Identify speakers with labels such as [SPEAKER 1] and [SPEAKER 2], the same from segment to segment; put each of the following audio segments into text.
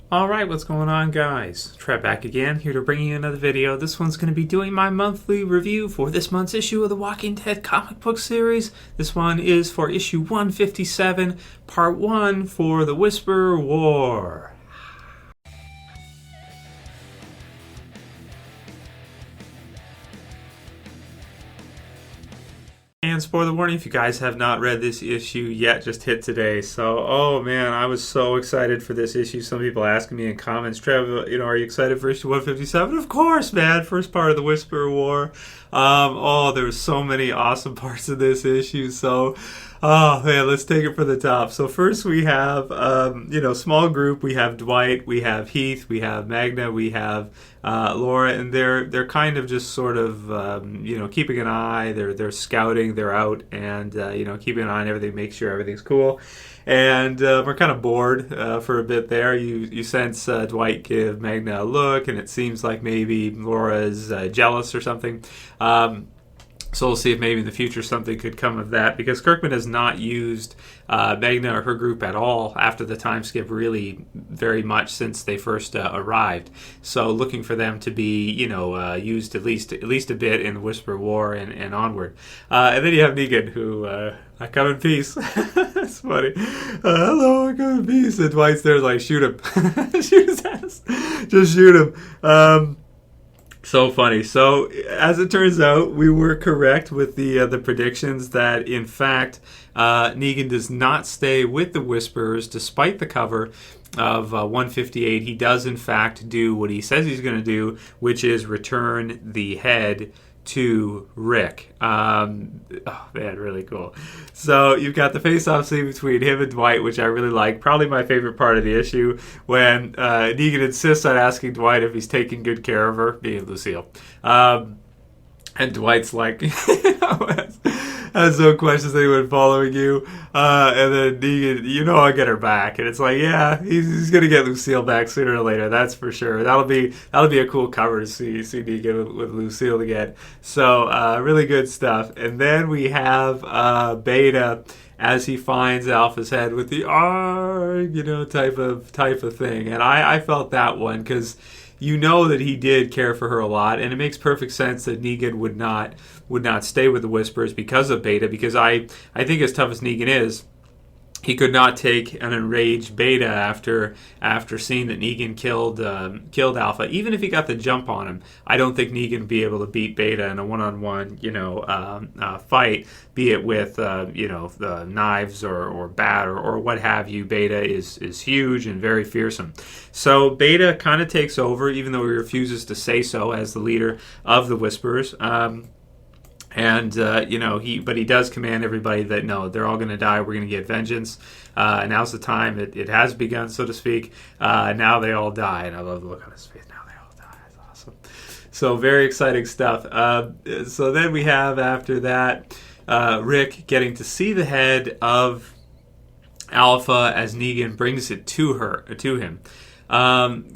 [SPEAKER 1] Alright, what's going on, guys? Trev back again, here to bring you another video. This one's going to be doing my monthly review for this month's issue of the Walking Dead comic book series. This one is for issue 157, part 1 for the Whisper War. And spoiler warning, if you guys have not read this issue yet, just hit today. So, oh man, I was so excited for this issue. Some people asking me in comments, Trev, are you excited for issue 157? Of course, man. First part of the Whisper War. There were so many awesome parts of this issue. So, oh man, let's take it from the top. So first we have, small group. We have Dwight, we have Heath, we have Magna, we have Laura, and they're kind of just sort of keeping an eye. They're scouting. They're out and keeping an eye on everything, make sure everything's cool. And we're kind of bored for a bit there. You sense Dwight give Magna a look, and it seems like maybe Laura is jealous or something. So we'll see if maybe in the future something could come of that, because Kirkman has not used Magna or her group at all after the time skip, really very much since they first arrived. So looking for them to be used at least a bit in the Whisper War and onward. And then you have Negan, who I come in peace. That's funny. Hello, I come in peace. And Dwight's there like, shoot him. Shoot his ass. Just shoot him. So funny. So, as it turns out, we were correct with the predictions that, in fact, Negan does not stay with the Whisperers despite the cover of 158. He does, in fact, do what he says he's going to do, which is return the head to Rick. Really cool. So you've got the face-off scene between him and Dwight, which I really like. Probably my favorite part of the issue, when Negan insists on asking Dwight if he's taking good care of her, being Lucille. And Dwight's like, has no questions, anyone following you. And then Negan, I'll get her back. And it's like, yeah, he's going to get Lucille back sooner or later. That's for sure. That'll be a cool cover to see Negan with Lucille again. So, really good stuff. And then we have Beta as he finds Alpha's head with the type of thing. And I felt that one, because that he did care for her a lot, and it makes perfect sense that Negan would not stay with the Whisperers because of Beta, because I think as tough as Negan is, he could not take an enraged Beta after seeing that Negan killed Alpha. Even if he got the jump on him, I don't think Negan would be able to beat Beta in a one-on-one fight, be it with knives or bat or what have you. Beta is huge and very fearsome. So Beta kind of takes over, even though he refuses to say so as the leader of the Whisperers. But he does command everybody that no, they're all going to die. We're going to get vengeance. Now's the time. It has begun, so to speak. Now they all die, and I love the look on his face. Now they all die. It's awesome. So very exciting stuff. So then we have after that Rick getting to see the head of Alpha as Negan brings it to him.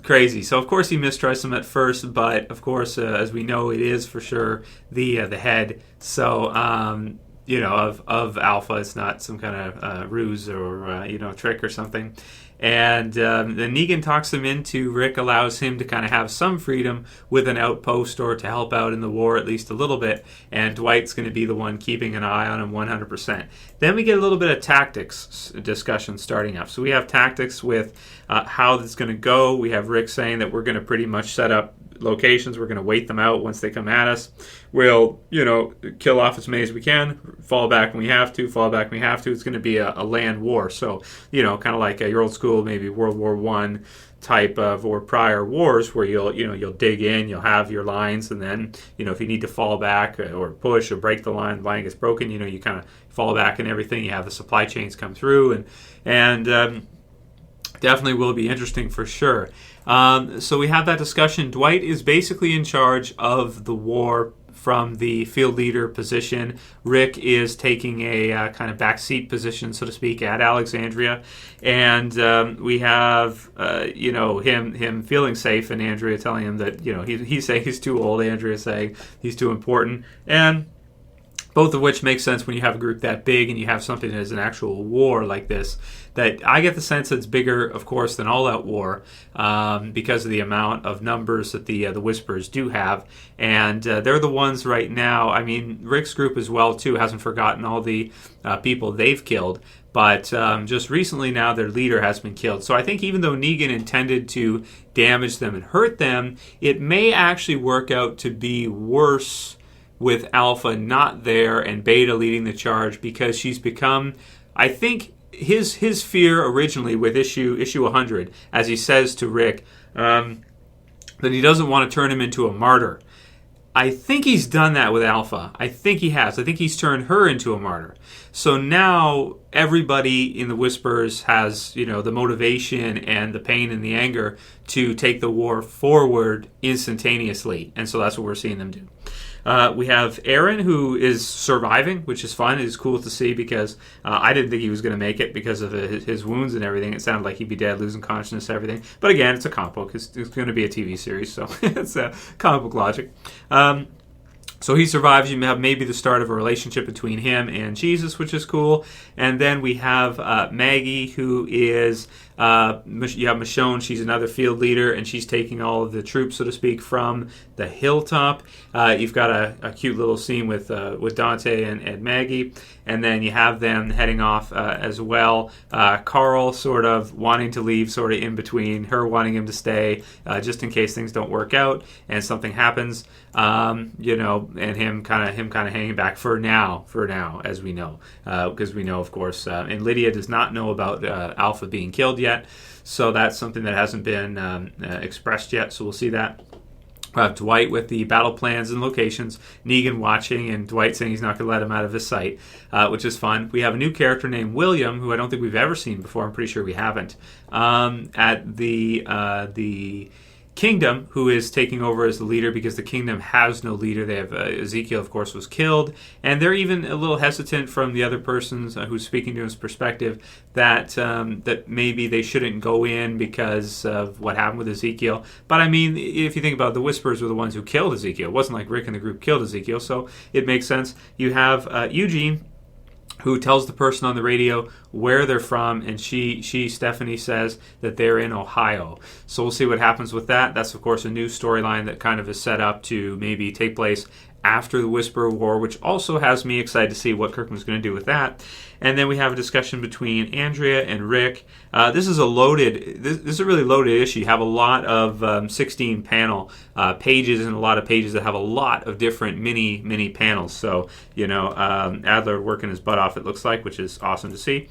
[SPEAKER 1] Crazy. So of course he mistrusts him at first, but of course as we know, it is for sure the head. So of Alpha, it's not some kind of ruse or trick or something. And then Negan talks him into Rick, allows him to kind of have some freedom with an outpost or to help out in the war at least a little bit. And Dwight's going to be the one keeping an eye on him 100%. Then we get a little bit of tactics discussion starting up. So we have tactics with how this is going to go. We have Rick saying that we're going to pretty much set up locations. We're going to wait them out once they come at us. We'll, kill off as many as we can, fall back when we have to, It's going to be a land war. So, kind of like your old school, maybe World War I type of, or prior wars, where you'll dig in, you'll have your lines, and then, if you need to fall back or push or break the line gets broken, you kind of fall back and everything. You have the supply chains come through, and definitely will be interesting for sure. So we have that discussion. Dwight is basically in charge of the war from the field leader position. Rick is taking a kind of backseat position, so to speak, at Alexandria. And we have, him feeling safe, and Andrea telling him that, he's saying he's too old, Andrea saying he's too important. And Both of which make sense when you have a group that big and you have something that is an actual war like this. That I get the sense that it's bigger, of course, than All Out War because of the amount of numbers that the Whisperers do have. And they're the ones right now. I mean, Rick's group as well, too, hasn't forgotten all the people they've killed. But just recently now, their leader has been killed. So I think even though Negan intended to damage them and hurt them, it may actually work out to be worse with Alpha not there and Beta leading the charge, because she's become, I think, his fear originally with issue 100, as he says to Rick, that he doesn't want to turn him into a martyr. I think he's done that with Alpha. I think he has. I think he's turned her into a martyr. So now everybody in the Whispers has, the motivation and the pain and the anger to take the war forward instantaneously. And so that's what we're seeing them do. We have Aaron, who is surviving, which is fun. It's cool to see because I didn't think he was going to make it because of his wounds and everything. It sounded like he'd be dead, losing consciousness, everything. But again, it's a comic book. It's going to be a TV series, so it's comic book logic. So he survives. You have maybe the start of a relationship between him and Jesus, which is cool. And then we have Maggie, who is, you have Michonne. She's another field leader, and she's taking all of the troops, so to speak, from the hilltop. You've got a cute little scene with Dante and Maggie. And then you have them heading off as well. Carl sort of wanting to leave, sort of in between, her wanting him to stay, just in case things don't work out and something happens. And him kind of hanging back for now, as we know, because we know, of course, and Lydia does not know about Alpha being killed yet, so that's something that hasn't been expressed yet. So we'll see that. Dwight with the battle plans and locations, Negan watching, and Dwight saying he's not going to let him out of his sight, which is fun. We have a new character named William, who I don't think we've ever seen before. I'm pretty sure we haven't. At the Kingdom, who is taking over as the leader because the Kingdom has no leader. They have Ezekiel, of course, was killed, and they're even a little hesitant from the other persons who's speaking to his perspective that maybe they shouldn't go in because of what happened with Ezekiel. But I mean, if you think about it, the Whisperers were the ones who killed Ezekiel. It wasn't like Rick and the group killed Ezekiel, so it makes sense. You have Eugene, who tells the person on the radio where they're from, and Stephanie, says that they're in Ohio. So we'll see what happens with that. That's, of course, a new storyline that kind of is set up to maybe take place after the Whisperer War, which also has me excited to see what Kirkman's going to do with that. And then we have a discussion between Andrea and Rick. This is a really loaded issue. You have a lot of 16 panel pages, and a lot of pages that have a lot of different mini panels. So, Adler working his butt off, it looks like, which is awesome to see.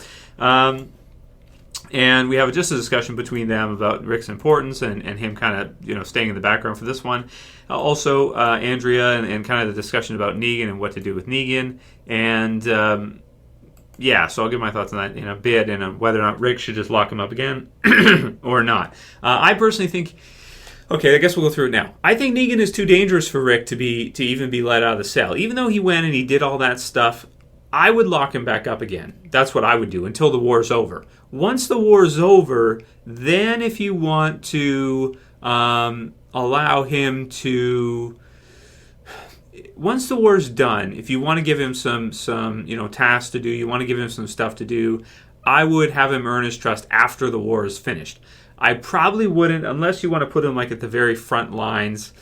[SPEAKER 1] And we have just a discussion between them about Rick's importance and him kind of staying in the background for this one. Also, Andrea and kind of the discussion about Negan and what to do with Negan. And so I'll give my thoughts on that in a bit, and on whether or not Rick should just lock him up again or not. I personally think, okay, I guess we'll go through it now. I think Negan is too dangerous for Rick to even be let out of the cell. Even though he went and he did all that stuff, I would lock him back up again. That's what I would do until the war's over. Once the war's over, then if you want to allow him to... Once the war's done, if you want to give him some tasks to do, you want to give him some stuff to do, I would have him earn his trust after the war is finished. I probably wouldn't, unless you want to put him like at the very front lines.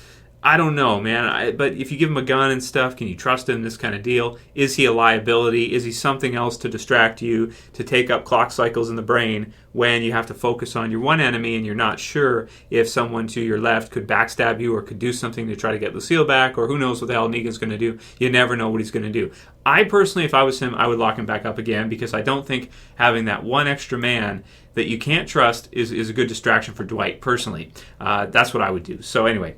[SPEAKER 1] I don't know, man. But if you give him a gun and stuff, can you trust him? This kind of deal. Is he a liability? Is he something else to distract you, to take up clock cycles in the brain when you have to focus on your one enemy and you're not sure if someone to your left could backstab you or could do something to try to get Lucille back, or who knows what the hell Negan's going to do. You never know what he's going to do. I personally, if I was him, I would lock him back up again, because I don't think having that one extra man that you can't trust is a good distraction for Dwight, personally. That's what I would do. So anyway.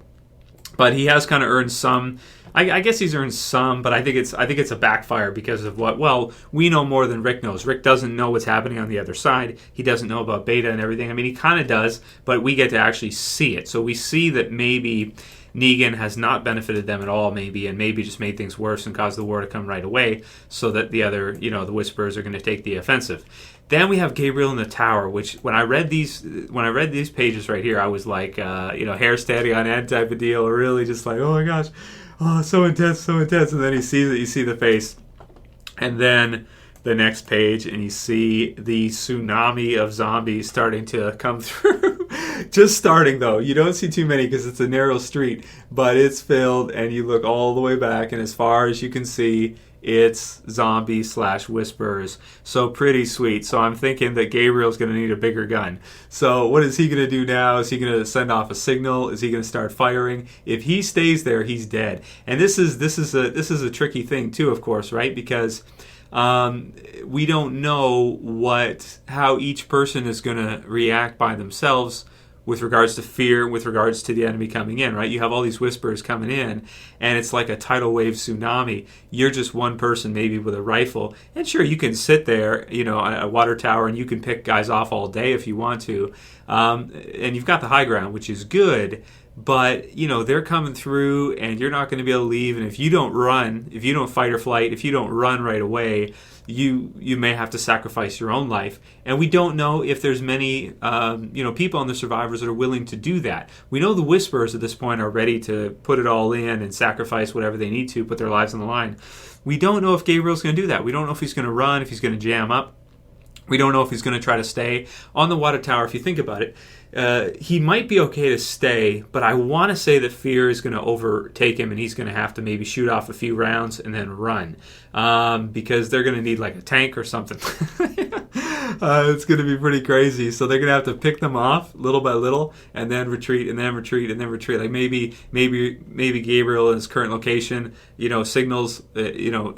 [SPEAKER 1] But he has kind of earned some. I guess he's earned some, but I think it's a backfire because of what. Well, we know more than Rick knows. Rick doesn't know what's happening on the other side. He doesn't know about Beta and everything. I mean, he kind of does, but we get to actually see it. So we see that maybe Negan has not benefited them at all, and maybe just made things worse and caused the war to come right away, so that the other, the Whisperers are going to take the offensive. Then we have Gabriel in the tower, which when I read these pages right here, I was like, hair standing on end type of deal, really just like, oh my gosh. oh, so intense, so intense. And then he sees it, you see the face. And then the next page, and you see the tsunami of zombies starting to come through. Just starting, though. You don't see too many because it's a narrow street, but it's filled, and you look all the way back, and as far as you can see, it's zombie/whisperers. So pretty sweet. So I'm thinking that Gabriel's going to need a bigger gun. So what is he going to do now? Is he going to send off a signal? Is he going to start firing? If he stays there, he's dead. And this is a tricky thing too, of course, right? Because we don't know how each person is going to react by themselves with regards to fear, with regards to the enemy coming in, right? You have all these whispers coming in, and it's like a tidal wave tsunami. You're just one person, maybe with a rifle, and sure, you can sit there, at a water tower, and you can pick guys off all day if you want to, and you've got the high ground, which is good. But, they're coming through, and you're not going to be able to leave. And if you don't run, if you don't fight or flight, if you don't run right away, you may have to sacrifice your own life. And we don't know if there's many, people on the survivors that are willing to do that. We know the Whisperers at this point are ready to put it all in and sacrifice whatever they need to, put their lives on the line. We don't know if Gabriel's going to do that. We don't know if he's going to run, if he's going to jam up. We don't know if he's going to try to stay on the water tower. If you think about it, he might be okay to stay, but I want to say that fear is going to overtake him, and he's going to have to maybe shoot off a few rounds and then run, because they're going to need like a tank or something. It's going to be pretty crazy. So they're going to have to pick them off little by little, and then retreat, and then retreat, and then retreat. Like maybe Gabriel in his current location, signals,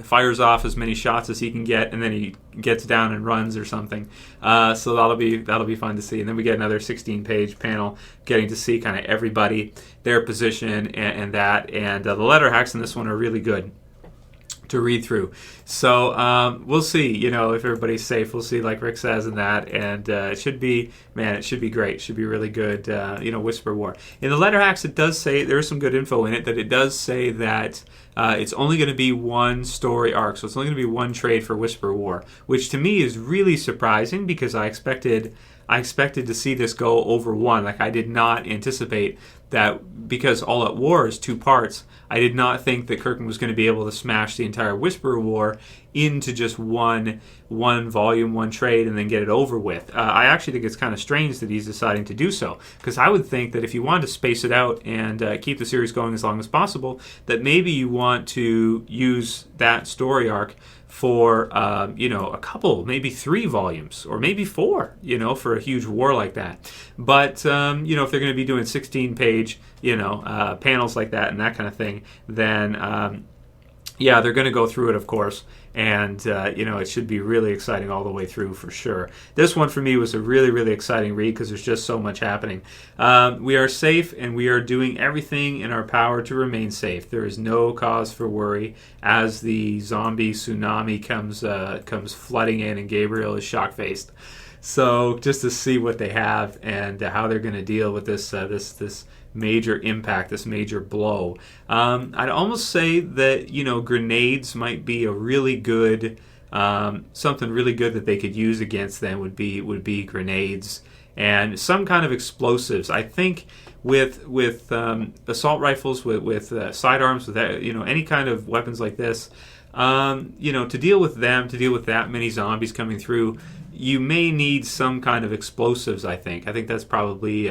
[SPEAKER 1] fires off as many shots as he can get, and then he gets down and runs or something. So that'll be fun to see. And then we get another 16-page panel getting to see kind of everybody, their position, and that. And the letter hacks in this one are really good to read through. So we'll see, if everybody's safe. We'll see, like Rick says in that. And it should be great. It should be really good, Whisper War. In the letter hacks, it does say, there's some good info in it, that it does say that it's only going to be one story arc. So it's only going to be one trade for Whisper War, which to me is really surprising because I expected to see this go over one. Like, I did not anticipate that, because All Out War is 2 parts. I did not think that Kirkman was going to be able to smash the entire Whisperer War into just one volume, one trade, and then get it over with. I actually think it's kind of strange that he's deciding to do so, because I would think that if you wanted to space it out and keep the series going as long as possible, that maybe you want to use that story arc for a couple, maybe 3 volumes, or maybe 4, for a huge war like that. But if they're going to be doing 16-page panels like that and that kind of thing, then they're going to go through it, of course. And, it should be really exciting all the way through for sure. This one for me was a really, really exciting read because there's just so much happening. We are safe, and we are doing everything in our power to remain safe. There is no cause for worry as the zombie tsunami comes flooding in, and Gabriel is shock-faced. So just to see what they have and how they're going to deal with this major impact, this major blow. I'd almost say that, grenades might be a really good, something really good that they could use against them would be grenades and some kind of explosives. I think with assault rifles, with sidearms, with any kind of weapons like this, to deal with that many zombies coming through, you may need some kind of explosives. I think that's probably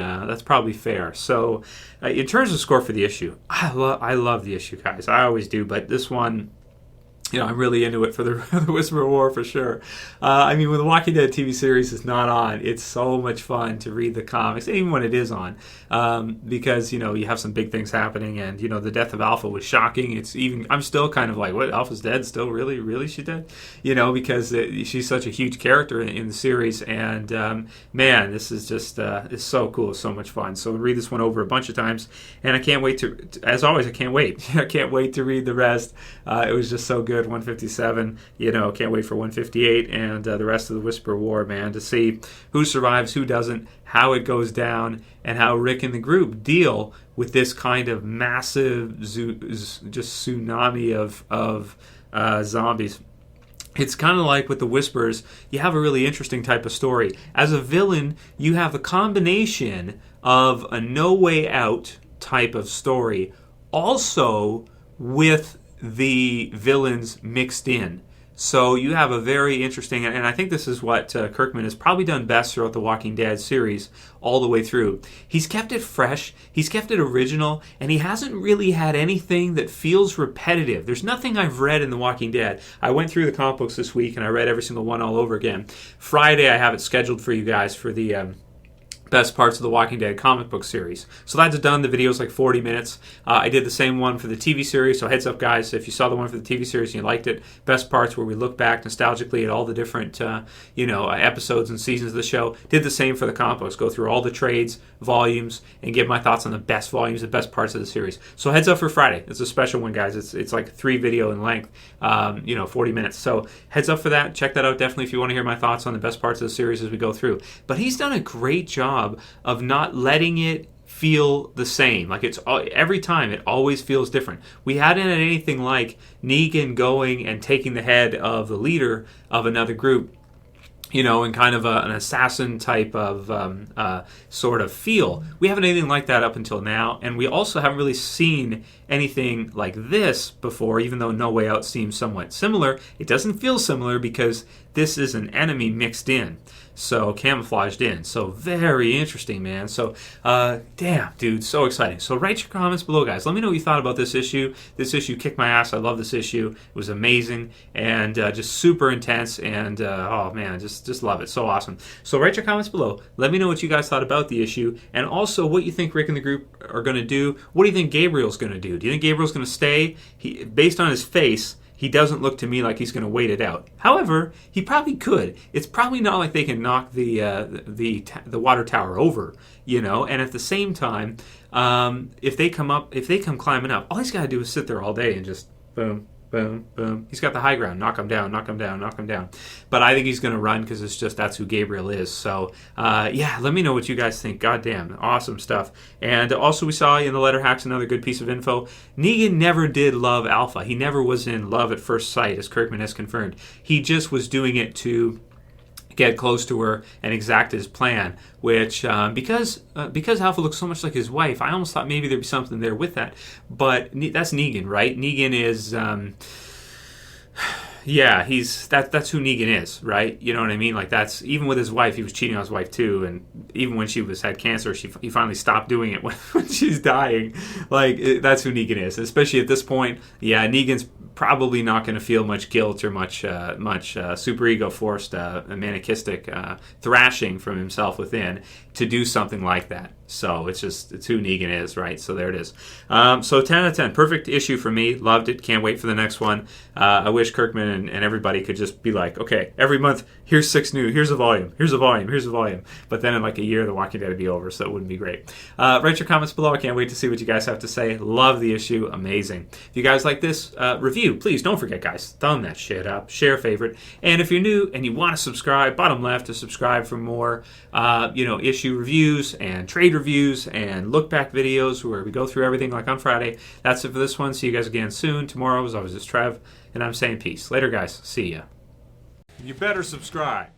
[SPEAKER 1] fair. So, in terms of score for the issue, I love the issue, guys. I always do, but this one, I'm really into it for the Whisper War for sure. When the Walking Dead TV series is not on, it's so much fun to read the comics, even when it is on, because you have some big things happening, and the death of Alpha was shocking. I'm still kind of like, what, Alpha's dead? Still, really she dead? Because she's such a huge character in the series, and man, this is just it's so cool, so much fun. So read this one over a bunch of times, and I can't wait to, as always, I can't wait. I can't wait to read the rest. It was just so good. 157, can't wait for 158 and the rest of the Whisper War, man, to see who survives, who doesn't, how it goes down, and how Rick and the group deal with this kind of massive just tsunami of zombies. It's kind of like with the Whispers, you have a really interesting type of story. As a villain, you have a combination of a no way out type of story, also with the villains mixed in. So you have a very interesting, and I think this is what Kirkman has probably done best throughout the Walking Dead series all the way through. He's kept it fresh, he's kept it original, and he hasn't really had anything that feels repetitive. There's nothing I've read in The Walking Dead. I went through the comic books this week and I read every single one all over again. Friday I have it scheduled for you guys for the best parts of the Walking Dead comic book series. So that's done. The video's like 40 minutes. I did the same one for the TV series, so heads up guys, if you saw the one for the TV series and you liked it, best parts where we look back nostalgically at all the different episodes and seasons of the show. Did the same for the comic books. Go through all the trades, volumes, and give my thoughts on the best volumes, the best parts of the series. So heads up for Friday. It's a special one, guys. It's like 3 video in length, 40 minutes. So heads up for that. Check that out definitely if you want to hear my thoughts on the best parts of the series as we go through. But he's done a great job of not letting it feel the same. Like it's every time it always feels different. We hadn't had anything like Negan going and taking the head of the leader of another group, in kind of an assassin type of sort of feel. We haven't anything like that up until now, and we also haven't really seen anything like this before, even though No Way Out seems somewhat similar. It doesn't feel similar because this is an enemy mixed in, so camouflaged in. So very interesting, man. So damn, dude, so exciting. So write your comments below, guys. Let me know what you thought about this issue. This issue kicked my ass. I love this issue. It was amazing and just super intense, and oh man, just love it. So awesome. So write your comments below. Let me know what you guys thought about the issue, and also what you think Rick and the group are going to do. What do you think Gabriel's going to do? Do you think Gabriel's going to stay? Based on his face, he doesn't look to me like he's going to wait it out. However, he probably could. It's probably not like they can knock the water tower over, And at the same time, if they come climbing up, all he's got to do is sit there all day and just boom, boom, boom. He's got the high ground. Knock him down, knock him down, knock him down. But I think he's going to run because that's who Gabriel is. So, let me know what you guys think. Goddamn, awesome stuff. And also we saw in the letter hacks another good piece of info. Negan never did love Alpha. He never was in love at first sight, as Kirkman has confirmed. He just was doing it to get close to her and exact his plan, which because Alpha looks so much like his wife, I almost thought maybe there'd be something there with that. But that's Negan, right? Negan is that's who Negan is, right? You know what I mean? Like, that's, even with his wife, he was cheating on his wife too, and even when she had cancer, he finally stopped doing it when she's dying. Like, that's who Negan is, especially at this point. Yeah, Negan's probably not going to feel much guilt or much superego forced masochistic thrashing from himself within to do something like that. So it's who Negan is, right? So there it is. So 10 out of 10. Perfect issue for me. Loved it. Can't wait for the next one. I wish Kirkman and everybody could just be like, okay, every month, here's 6 new. Here's a volume. Here's a volume. Here's a volume. But then in like a year, The Walking Dead would be over, so it wouldn't be great. Write your comments below. I can't wait to see what you guys have to say. Love the issue. Amazing. If you guys like this review, please don't forget, guys, thumb that shit up. Share, favorite. And if you're new and you want to subscribe, bottom left to subscribe for more, issue reviews and trade reviews and look back videos where we go through everything like on Friday. That's it for this one. See you guys again soon. Tomorrow, as always, is Trev, and I'm saying peace. Later, guys. See ya.
[SPEAKER 2] You better subscribe.